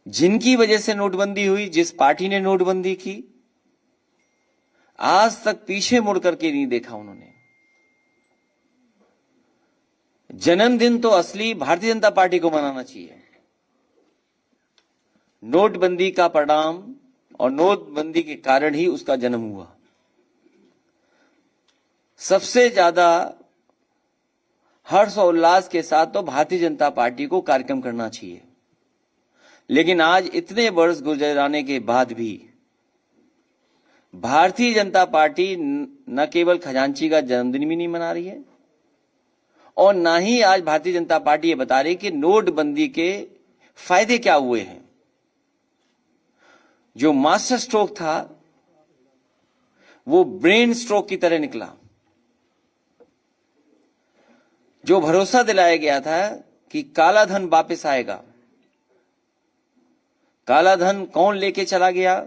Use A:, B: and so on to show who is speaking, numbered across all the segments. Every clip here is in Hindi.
A: जिनकी वजह से नोटबंदी हुई, जिस पार्टी ने नोटबंदी की, आज तक पीछे मुड़ करके नहीं देखा उन्होंने। जन्मदिन तो असली भारतीय जनता पार्टी को मनाना चाहिए। नोटबंदी का परिणाम और नोटबंदी के कारण ही उसका जन्म हुआ। सबसे ज्यादा हर्ष और उल्लास के साथ तो भारतीय जनता पार्टी को कार्यक्रम करना चाहिए, लेकिन आज इतने वर्ष गुजराने के बाद भी भारतीय जनता पार्टी न केवल खजांची का जन्मदिन भी नहीं मना रही है और ना ही आज भारतीय जनता पार्टी ये बता रही कि नोटबंदी के फायदे क्या हुए हैं। जो मास्टर स्ट्रोक था वो ब्रेन स्ट्रोक की तरह निकला। जो भरोसा दिलाया गया था कि काला धन वापस आएगा, काला धन कौन लेके चला गया,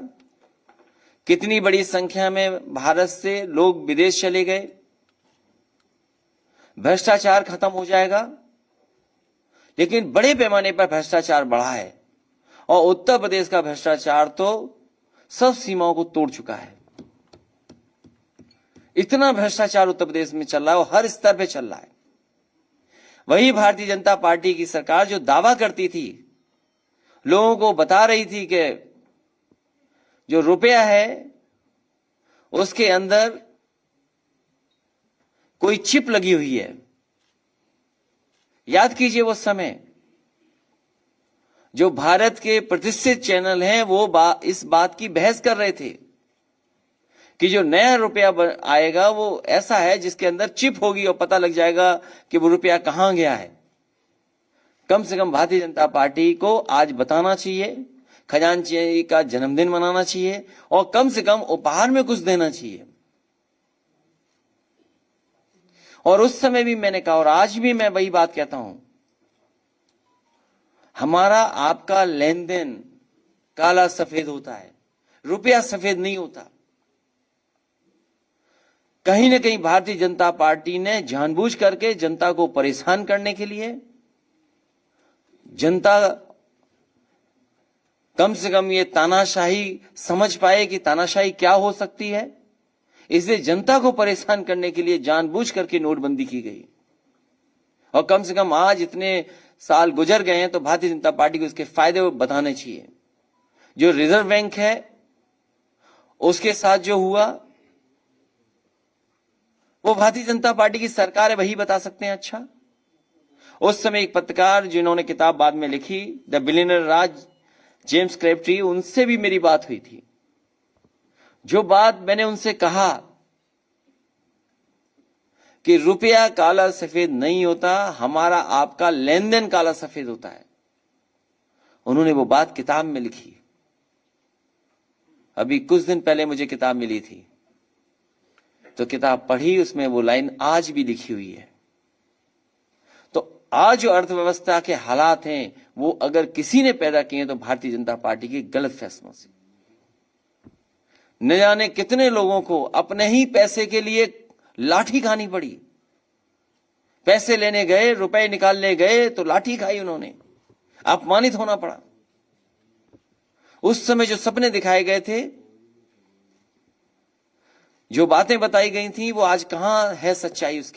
A: कितनी बड़ी संख्या में भारत से लोग विदेश चले गए, भ्रष्टाचार खत्म हो जाएगा, लेकिन बड़े पैमाने पर भ्रष्टाचार बढ़ा है और उत्तर प्रदेश का भ्रष्टाचार तो सब सीमाओं को तोड़ चुका है। इतना भ्रष्टाचार उत्तर प्रदेश में चल रहा है और हर स्तर पे चल रहा है। वही भारतीय जनता पार्टी की सरकार जो दावा करती थी, लोगों को बता रही थी कि जो रुपया है उसके अंदर कोई चिप लगी हुई है। याद कीजिए वो समय, जो भारत के प्रतिष्ठित चैनल हैं वो इस बात की बहस कर रहे थे कि जो नया रुपया आएगा वो ऐसा है जिसके अंदर चिप होगी और पता लग जाएगा कि वो रुपया कहां गया है। कम से कम भारतीय जनता पार्टी को आज बताना चाहिए, खजांची का जन्मदिन मनाना चाहिए और कम से कम उपहार में कुछ देना चाहिए। और उस समय भी मैंने कहा और आज भी मैं वही बात कहता हूं, हमारा आपका लेन देन काला सफेद होता है, रुपया सफेद नहीं होता। कहीं ना कहीं भारतीय जनता पार्टी ने जानबूझ करके जनता को परेशान करने के लिए, जनता कम से कम ये तानाशाही समझ पाए कि तानाशाही क्या हो सकती है, इसलिए जनता को परेशान करने के लिए जानबूझ करके नोटबंदी की गई। और कम से कम आज इतने साल गुजर गए हैं तो भारतीय जनता पार्टी को इसके फायदे बताने चाहिए। जो रिजर्व बैंक है उसके साथ जो हुआ वो भारतीय जनता पार्टी की सरकार है, वही बता सकते हैं। अच्छा, उस समय एक पत्रकार जिन्होंने किताब बाद में लिखी द बिलियनर राज, जेम्स क्रेप्टी, उनसे भी मेरी बात हुई थी। जो बात मैंने उनसे कहा कि रुपया काला सफेद नहीं होता, हमारा आपका लेन देन काला सफेद होता है, उन्होंने वो बात किताब में लिखी। अभी कुछ दिन पहले मुझे किताब मिली थी तो किताब पढ़ी, उसमें वो लाइन आज भी लिखी हुई है। तो आज जो अर्थव्यवस्था के हालात हैं वो अगर किसी ने पैदा किए तो भारतीय जनता पार्टी के गलत फैसलों से। न जाने कितने लोगों को अपने ही पैसे के लिए लाठी खानी पड़ी। पैसे लेने गए, रुपए निकालने गए तो लाठी खाई उन्होंने, अपमानित होना पड़ा। उस समय जो सपने दिखाए गए थे, जो बातें बताई गई थी, वो आज कहां है सच्चाई उसकी।